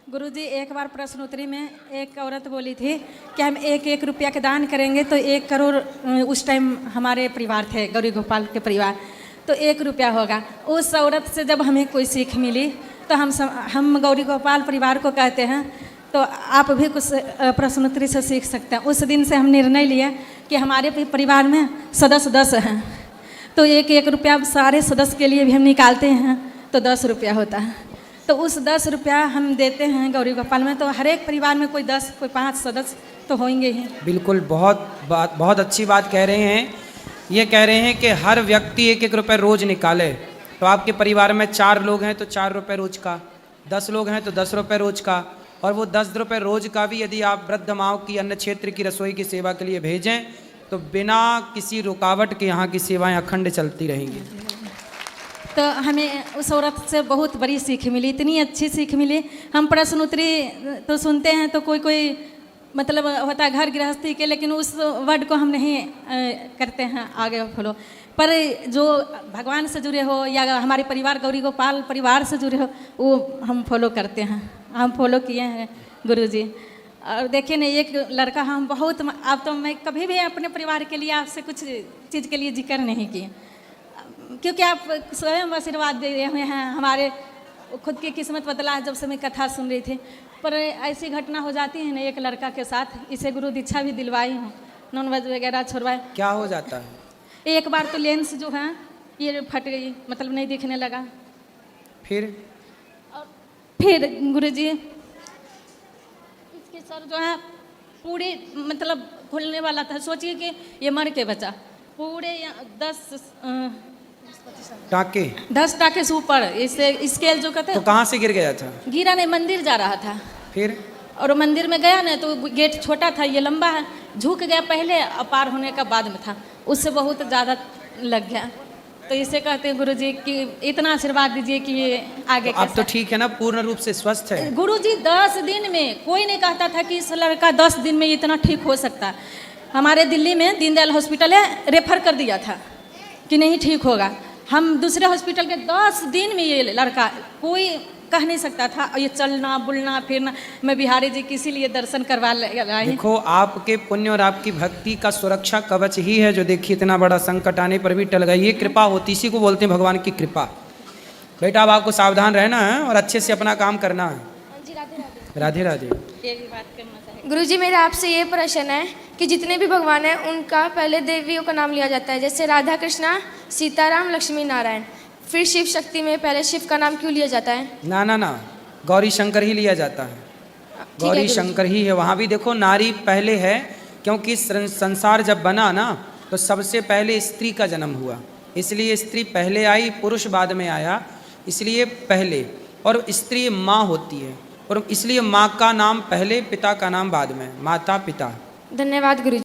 गुरुजी, एक बार प्रश्नोत्तरी में एक औरत बोली थी कि हम 1-1 रुपया के दान करेंगे तो 1 करोड़, उस टाइम हमारे परिवार थे, गौरी गोपाल के परिवार, तो 1 रुपया होगा। उस औरत से जब हमें कोई सीख मिली तो हम गौरी गोपाल परिवार को कहते हैं तो आप भी कुछ प्रश्नोत्तरी से सीख सकते हैं। उस दिन से हम निर्णय लिए कि हमारे परिवार में सदस्य 10 हैं, तो 1-1 रुपया सारे सदस्य के लिए भी हम निकालते हैं तो 10 रुपया होता है। तो उस 10 रुपया हम देते हैं गौरी गोपाल में, तो हर एक परिवार में कोई 10 कोई 5 सदस्य तो होंगे ही। बिल्कुल, बहुत अच्छी बात कह रहे हैं। ये कह रहे हैं कि हर व्यक्ति 1-1 रुपये रोज निकाले। तो आपके परिवार में 4 लोग हैं तो 4 रुपये रोज का, 10 लोग हैं तो 10 रुपये रोज का, और वो 10 रुपये रोज का भी यदि आप वृद्ध माओं की अन्न क्षेत्र की रसोई की सेवा के लिए भेजें तो बिना किसी रुकावट के यहाँ की सेवाएं अखंड चलती रहेंगी। तो हमें उस औरत से बहुत बड़ी सीख मिली, इतनी अच्छी सीख मिली। हम प्रश्नोत्तरी तो सुनते हैं तो कोई मतलब होता है घर गृहस्थी के, लेकिन उस वर्ड को हम नहीं करते हैं आगे फॉलो। पर जो भगवान से जुड़े हो या हमारे परिवार गौरी गोपाल परिवार से जुड़े हो वो हम फॉलो करते हैं, हम फॉलो किए हैं गुरुजी। और देखिए ना, एक लड़का हम बहुत, अब तो मैं कभी भी अपने परिवार के लिए आपसे कुछ चीज़ के लिए जिक्र नहीं किए, क्योंकि आप स्वयं आशीर्वाद दे रहे हुए हैं। हमारे खुद की किस्मत बदला जब से मैं कथा सुन रही थी। पर ऐसी घटना हो जाती है ना एक लड़का के साथ, इसे गुरु दीक्षा भी दिलवाई हूँ, नॉनवेज वगैरह छोड़वाए। क्या हो जाता है? एक बार तो लेंस जो है ये फट गई, मतलब नहीं दिखने लगा। फिर गुरुजी इसके सर जो है पूरी मतलब खुलने वाला था, सोचिए कि ये मर के बचा। पूरे 10 टाके से ऊपर इसे स्केल जो कहते हैं। तो कहाँ से गिर गया था? गिरा नहीं, मंदिर जा रहा था। फिर और मंदिर में गया ना तो गेट छोटा था, ये लंबा है, झुक गया पहले, पार होने का बाद में था, उससे बहुत ज़्यादा लग गया। तो इसे कहते हैं गुरुजी कि इतना आशीर्वाद दीजिए कि ये आगे। अब तो ठीक है ना, पूर्ण रूप से स्वस्थ है? गुरुजी 10 दिन में, कोई नहीं कहता था कि इस लड़का 10 दिन में इतना ठीक हो सकता। हमारे दिल्ली में दीनदयाल हॉस्पिटल है, रेफर कर दिया था कि नहीं ठीक होगा। हम दूसरे हॉस्पिटल के 10 दिन में ये लड़का, कोई कह नहीं सकता था ये चलना बुलना फिरना। मैं बिहारी जी के इसीलिए दर्शन करवा लाई। देखो, आपके पुण्य और आपकी भक्ति का सुरक्षा कवच ही है जो देखिए इतना बड़ा संकट आने पर भी टल गई। ये कृपा होती, इसी को बोलते हैं भगवान की कृपा। बेटा, अब आपको सावधान रहना है और अच्छे से अपना काम करना है। राधे राधे। गुरुजी, मेरा आपसे ये प्रश्न है कि जितने भी भगवान हैं उनका पहले देवियों का नाम लिया जाता है, जैसे राधा कृष्णा, सीताराम, लक्ष्मी नारायण, फिर शिव शक्ति में पहले शिव का नाम क्यों लिया जाता है? ना, गौरी शंकर ही लिया जाता है, गौरी शंकर ही है। वहाँ भी देखो नारी पहले है, क्योंकि संसार जब बना ना तो सबसे पहले स्त्री का जन्म हुआ, इसलिए स्त्री पहले आई, पुरुष बाद में आया, इसलिए पहले। और स्त्री माँ होती है और इसलिए माँ का नाम पहले, पिता का नाम बाद में, माता पिता। धन्यवाद गुरुजी।